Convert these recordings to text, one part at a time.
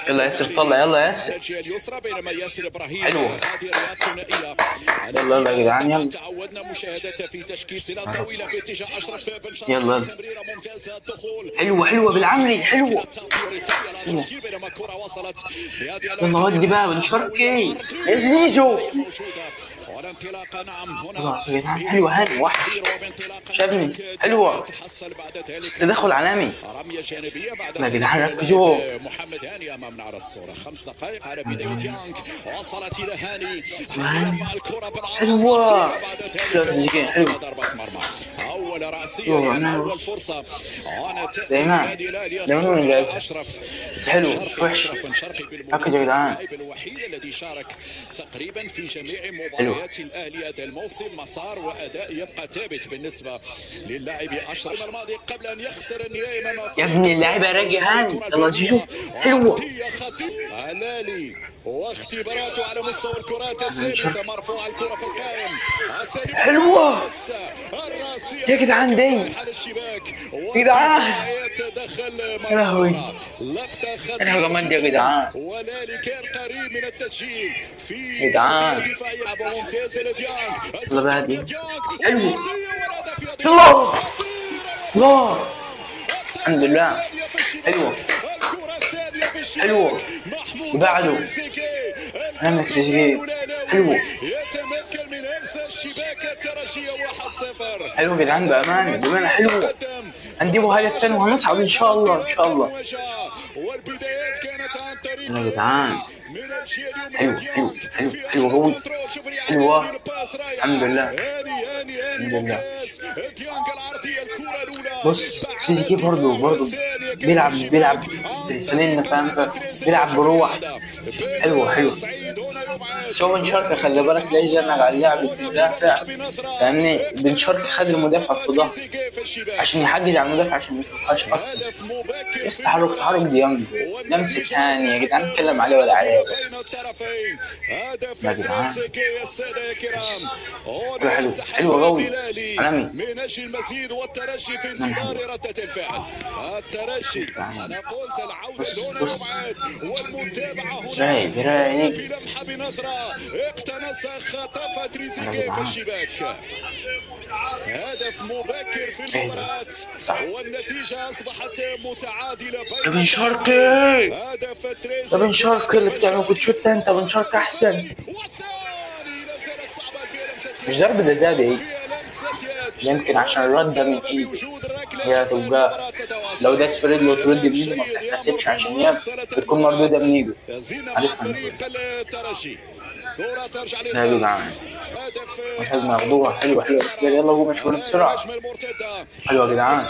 يلا ياسر طلع، يلا ياسر. الناحية اليسرى بينما ياسر ابراهيم. حلوة. هذه رياضة ثنائية يلا يلا يا جدعان يلا. تعودنا مشاهدتها في تشكيلات طويلة في اتجاه اشرف بن شرقي. يلا. تمريرة ممتازة الدخول. حلوة حلوة بالعمري حلوة. بينما كرة وصلت يلا ودي بقى بن شرقي يا زيزو. والانطلاقة نعم هنا. خلاص يا جدعان حلوة هاني وحش شافني حلوة. تدخل علامي. رمية جانبية بعد يا جدعان ركزوا. محمد هاني امامنا على الصورة. 5 دقائق على بداية يانغ. وصلت الى هاني. يرفع الكرة بالعرض. حلوة. حلوة. ضربة مرمى. اول رأسية يعني اول فرصة. دايما دايما اشرف. حلو مش وحش. ركز يا جدعان. اللاعب الوحيد الذي شارك تقريبا في جميع مباريات الاهلي هذا الموسم. مسار واداء يبقى ثابت بالنسبة للاعب اشرف الماضي قبل ان يخسر النهائي يا ابني اللاعب راجع هاني. يلا زيزو حلوة. هلالي واختباراته على مستوى الكرات الثابتة. مرفوعة الكرة في القائم. حلوة يا جدعان دي. يا جدعان يا لهوي. انا كمان يا جدعان. ولالي كان قريب من التسجيل في يا جدعان. دفاعية ممتازة لديانج. يلا بقى دي حلوة. يلا الله الحمد لله. حلوة حلوة. وبعده نعمل تسجيل. حلوة. يتمكن من ارسال الشباك الترجية 1-0. حلوة يا جدعان بأمانة بأمانة حلوة. هنجيبوا هدف تاني وهنصعد إن شاء الله إن شاء الله. والبدايات كانت عن طريق يا جدعان حلوة حلوة حلوة حلوة قوي. حلوة الحمد لله الحمد لله. بص تريزيجيه برضه بيلعب بالفانلة فاهم. بيلعب بروح. حلوة حلوة. سو بن شرقي خلي بالك لا يزنق على اللاعب المدافع فاهمني. بن شرقي خد المدافع في ظهره عشان يحجز على المدافع عشان ما يشوفهاش اصلا. تحرك ديانج لمسة هاني يا جدعان. نتكلم عليه ولا عليه بس يا جدعان. حلو حلو قوي علامي. من اجل المزيد والترجي في انتظار ردة الفعل. الترجي انا قلت العودة دون مبعد والمتابعة هنا. رايق في لمحة بنظرة اقتنص خطفها تريزيجيه في الشباك. هدف مبكر في المباراة والنتيجة أصبحت متعادلة. بن شرقي بن شرقي اللي بتعمل كوتشوت انت. بن شرقي احسن. مش ضربة جزاء دي يمكن عشان الرد من ايده. هي تبقى لو ده تفرد له ترد بإيده ما بتحتسبش عشان ياب بتكون مردودة من ايده. عارفها يا جدعان. الهجمة مقدورة حلوة حلوة. يلا هو مشغول بسرعة. حلوة يا جدعان.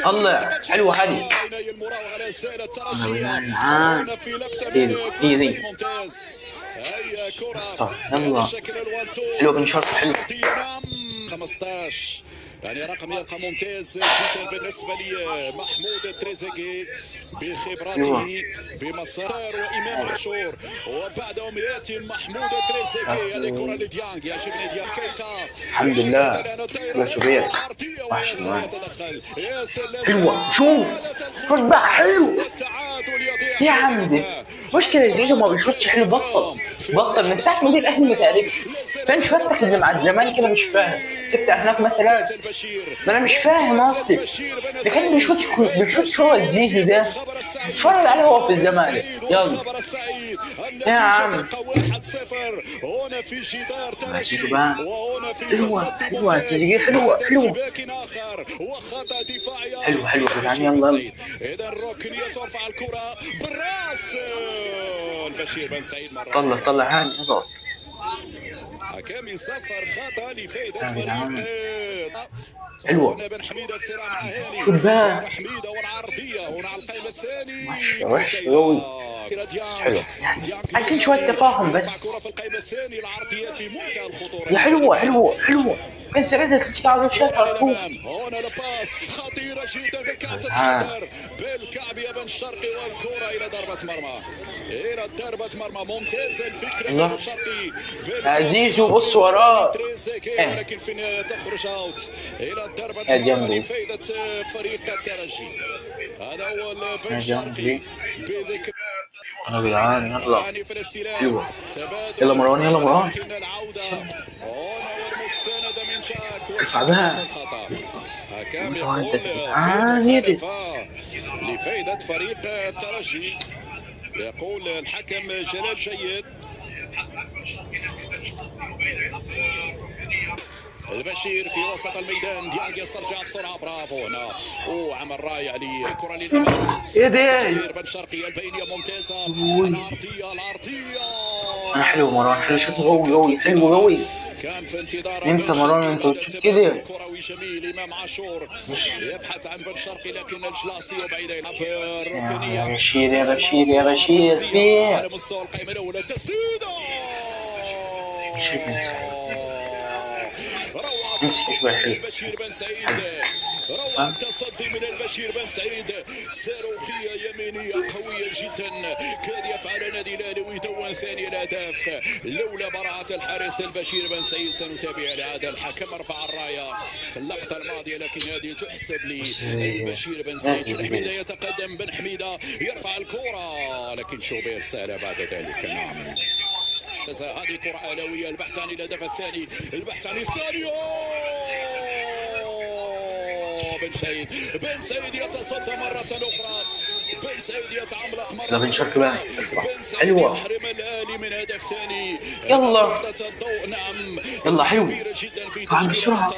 الله حلوة هذه. ايزي يلا حلوة بن شرقي حلوة. 15 يعني رقم يبقى ممتاز جدا بالنسبة لمحمود تريزيجيه بخبراته بمسار وإمام عاشور. وبعدهم يأتي محمود تريزيجيه. هذه كرة لديانج. يعجبني ديانج. كيتا الحمد لله. لا شبيك وحش الوان. حلوة شوف بقى حلو يا عمدي. مشكلة زيزو ما بيشوطش حلو. بطل من ساعة مدير الأهلي ما تعرفش كان شويتك اللي مع الزمان كده مش فاهم. سبت هناك مثلا ما انا مش فاهم اصلي. ده كان بيشوط شغل زيزو ده. اتفرج عليه هو في الزمالك. يلا يا عم ماشي بقى. حلوة تسجيل حلوة حلوة يعني يلا اذا الركنية ترفع الكرة بالراس. البشير بن سعيد مرة طلع هاني يلا. حكام يصفر خطأ لفائدة فريق. حلوة بن حميدة بسرعة مع هاني. شو بقى حميدة والعرضية هنا على القائم الثاني. وحش قوي. حلو يعني عايزين شويه تفاهم بس. كرة في القائمة الثانية العرضيات في منتهى الخطورة. يا حلوه كان سريعة تلتقى وشاطها طول. هنا الباس خطيرة جدا كانت تتحضر بالكعب يا بن شرقي والكرة إلى ضربة مرمى. إلى ضربة مرمى ممتازة الفكرة بن شرقي. عزيزو بص وراه ولكن في النهاية تخرج اوت إلى ضربة مرمى لفائدة فريق الترجي. هذا هو بن شرقي بذكر يا جدعان يلا. ايوه يلا مروان ارفع بها. حكام يقول لفائدة فريق الترجي. يقول الحكم جلال جيد. البشير في وسط الميدان. ديانج يسترجع بسرعه. برافو هنا وعمل رائع للكره للامام. ايه ده بن شرقي البينيه ممتازه. العرضيه انا حلو مروان حلو شكله قوي حلو كان في انتظار انت مروان انت شفت كده كروي جميل. امام عاشور يبحث عن بن شرقي لكن الجلاسي وبعيد يلعب الركنيه. يا بشير فيه على مستوى القائمه الاولى. تسديده امسك شوي حلو. البشير بن سعيد. روعة التصدي من البشير بن سعيد. صاروخية يمينية قوية جدا. كاد يفعل النادي الاهلي ويدون ثاني الاهداف لولا براعة الحارس البشير بن سعيد. سنتابع الإعادة. الحكم رفع الراية في اللقطة الماضية لكن هذه تحسب للبشير بن سعيد. بن حميدة يتقدم. بن حميدة يرفع الكرة لكن شوبير سال بعد ذلك. نعم هذه كرة أهلاوية. البحث عن الهدف الثاني. البحث عن الثاني. بن سعيد يتصدى مرة أخرى. بن سعيد يتعملق مرة. بن شرقي بقى حلوة. يحرم الأهلي من هدف ثاني. يلا نعم يلا حلو. فعل بسرعة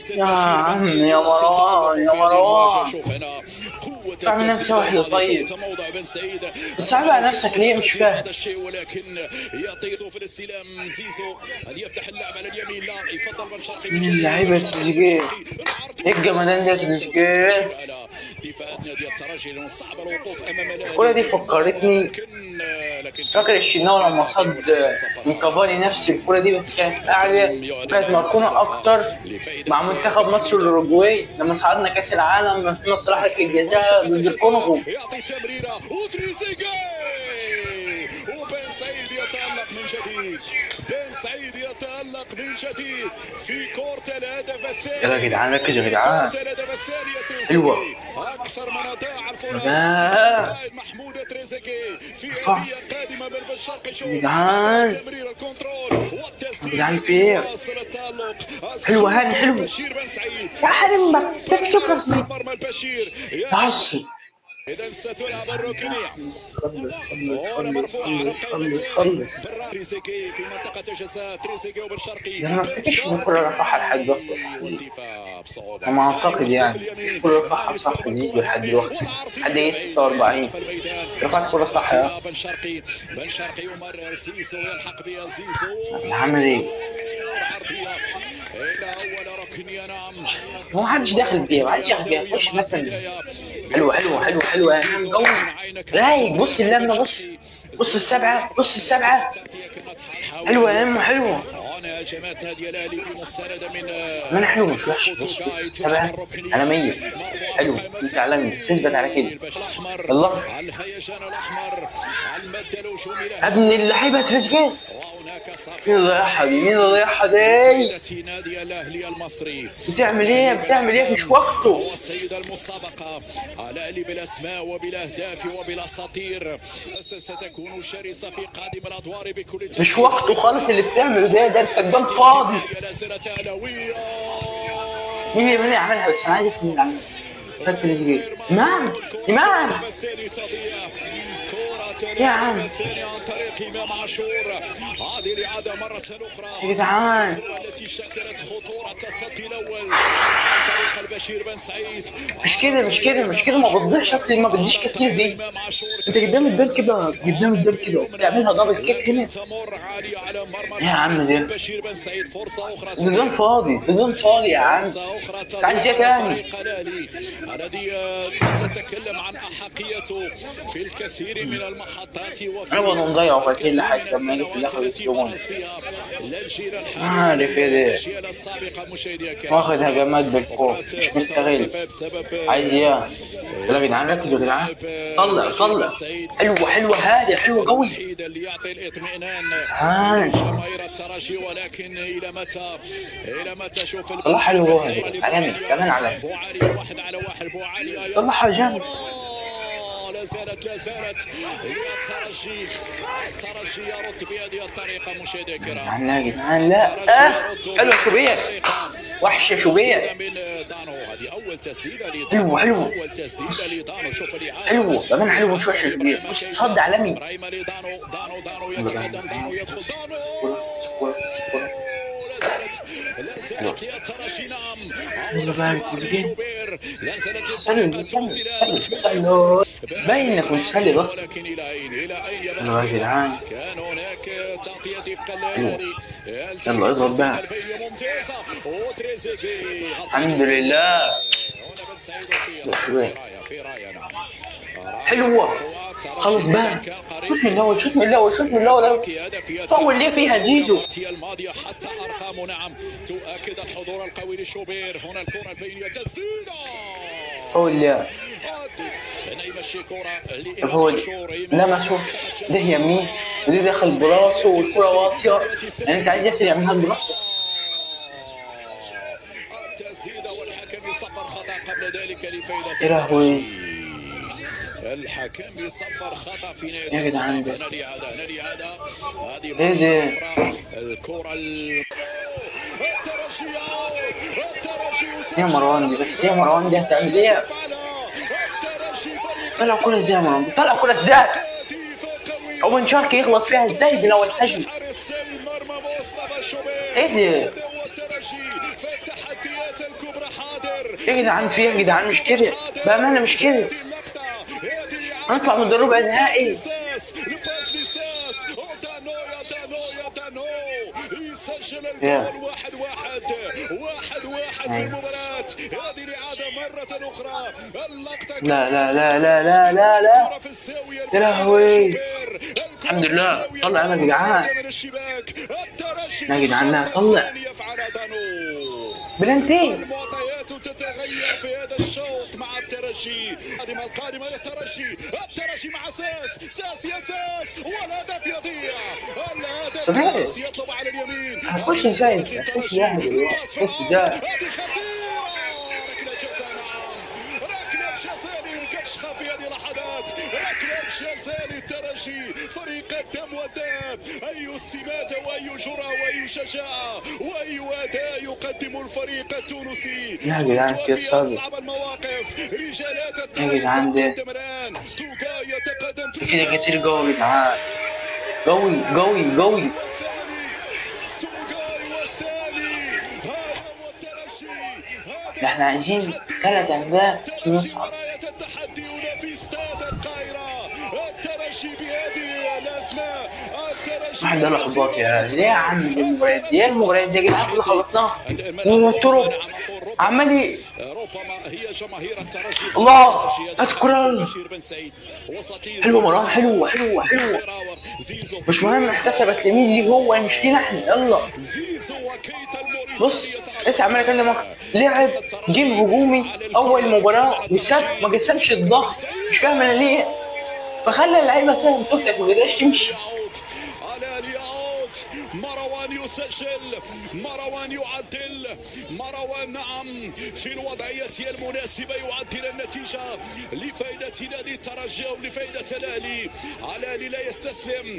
يا عم يا مروان شوف هنا قوة فعل نفسه واحدة. طيب صعب على نفسك ليه مش فاهم. هذا الشيء ولكن يعطي في الاستلام. زيزو هل يفتح اللعب على اليمين؟ لا يفضل بن شرقي من اللعيبة تريزيجيه. ايه الجمدان ده تريزيجيه. دفاعات نادي الترجي لانه صعب الوقوف امام الاهلي. الكرة دي فكرتني فاكر الشناوي لما صد من كافاني نفس الكرة دي بس كانت أعلى وكانت مركونة أكتر مع منتخب مصر الأوروجواي لما صعدنا كأس العالم في صلاح الجزاء ضد الكونغو. يعطي تمريرة وتريزيجيه وبن سعيد يتألق من جديد. بن سعيد يتألق من جديد في كورة الهدف الثاني. يلا يا جدعان ركز يا جدعان. حلوة أكثر من ضاع الفرص. محمود تريزيجيه في هدية قادمة من بن شرقي. شوف تمرير الكنترول والتسديد. جدعان فيه حلوة هاني حلوة يا حرم تفتكر مرمى البشير تعصب. إذا ستلعب الركنية. خلص تريزيجيه في منطقة الجزاء. تريزيجيه وبن شرقي. ما افتكرش ان الكرة رفعها لحد دلوقتي. ما اعتقد يعني الكرة رفعها صح يجي لحد دلوقتي حد 46 رفعت الكرة صح يا بن شرقي يمرر. زيزو يلحق بها. زيزو عامل ايه؟ إلى أول ركنية. نعم ما حدش داخل فيها ما حدش داخل فيها. خش مثلا حلوة يا عم قوي رايق. بص اللمة بص السبعة حلوة يا عم حلوة. هنا هجمات نادي الاهلي بمساندة من حلو مش وحش. بص سبعة أنا 100 حلو. أنت على تثبت على كده. الله الهيجان الأحمر على المادة الهجومية. ابن اللعيبة تريزيجيه. مين ضيعها دي؟ نادي الاهلي المصري بتعمل ايه مش وقته. هو السيد المسابقة. الاهلي بالاسماء وبالاهداف وبالاساطير. ستكون شرسة في قادم الادوار بكل مش وقته خالص اللي بتعمله ده انت قدام فاضي. مين اللي عملها بس انا عايز افهم مين اللي عملها. تريزيجيه امام يا عم الثاني عن طريق امام عاشور. هذه الاعاده مره اخرى يا جدعان، التي شكلت خطوره التصدي الاول عن طريق البشير بن سعيد. مش كده ما بتضيعش، اصلي ما بديش كتير دي. انت قدام الدور كده، قدام الدور كده وبتعملها دبل كيك هنا. يا عم ده بشير بن سعيد فرصه اخرى، بدون فاضي بدون فاضي يا عم. عايز ايه تاني؟ الذي تتكلم عن احقيته في الكثير من المحطات انا بقى نضيع فاكرين لحد لما يجي في الاخر يسلمون. عارف ايه ده؟ واخد هجمات بالكوره مش مستغل. عايز اياه. يلا يا جدعان ركزوا يا جدعان. طلع حلوه هادي حلوه قوي. اللي يعطي الاطمئنان تعال جماهير الترجي، ولكن الى متى شوف طلع حلو هادي علامي كمان علامي. بو علي واحد على واحد، بو علي طلعها جامد. لا زالت الترجي يرد بهذه الطريقه. مشاهدينا الكرام يا جدعان لا حلو شوبير، وحش شوبير. هذه اول تسديده حلوه اول تسديده لدانو. شوف الاعاده حلوه كمان حلوه مش وحشه شوبير، بص صد عالمي. رايما دانو يتقدم، دانو يدخل، دانو لا زالت يا ترجي. نعم شوبير لا زالت سلم باين انك متسلي بس. ولكن الى اين يلا يا جدعان كان هناك تغطيه قلالي. يلا اضرب بقى. ممتازه وتريزيجي الحمد لله. في رايه نعم حلوه خلص بقى. شوت من الاول طول ليه فيها زيزو الماضيه حتى ارقامه. نعم تؤكد الحضور القوي لشوبير. هنا الكره البينيه تسديده فول يا يمشي كره فول لمسه ده يمين ودي داخل براسه والكره واطيه. يعني انت عايز ياسر يعملها براسه. التسديده والحكم يصفر خطا قبل ذلك لفائده يا لهوي. الحكم يصفر خطا في نهايه يا جدعان الاعاده. هذه ايه ده؟ الكره يا مروان دي بس، يا مروان دي هتعمل ايه؟ طلع كرة ازاي يا مروان؟ طلع كرة ازاي؟ او بن شرقي يغلط فيها ازاي بلو الحجم؟ ايه ده؟ يا جدعان في يا جدعان مش كده بأمانة، مش كده. هنطلع من الربع النهائي. يسجل الجول 1-1 في المباراة. هذه الإعادة مرة أخرى. اللقطة لا يا لهوي. الحمد لله طلع يا جدعان. يا جدعان لا طلع بلنتين. المعطيات تتغير في هذا الشوط مع الترجي. القادمة الترجي مع ساس يا ساس والهدف يضيع. الهدف يطلب على اليمين. هخش ازاي؟ هخش جاهز دلوقتي. هخش جاهز. هذه خطيرة. ركلة جزاء. نعم ركلة جزاء مكشخة في هذه اللحظات. ركلة جزاء للترجي. فريق الدم والدم. أي سمات وأي جرأة وأي شجاعة وأي أداء يقدم الفريق التونسي. يا جدعان كيف صار؟ أصعب المواقف. رجالات يا جدعان ده كده كتير قوي يا جدعان. قوي. احنا عايزين 3 أهداف عشان نصعد. التحدي هنا في استاد القاهرة. الترجي بهذه الأسماء. واحد قال احباط يا ليه يا عم؟ دي المباريات دي يا جدعان كلها خلصناها والطرق عمال ربما هي جماهير الترجي. الله اذكر. حلوه مروان حلوه مش مهم احتسبت لمين ليه هو مش لينا احنا. يلا بص لسه عمال اكلمك. لعب جيم هجومي اول مباراه وساب ما جسمش الضغط. مش فاهم انا ليه، فخلى اللعيبه سهل تفتح وما تقدرش تمشي. مروان يسجل، مروان يعدل، مروان نعم في الوضعية المناسبة يعدل النتيجة لفائدة نادي الترجي أو لفائدة الأهلي. الأهلي لا يستسلم،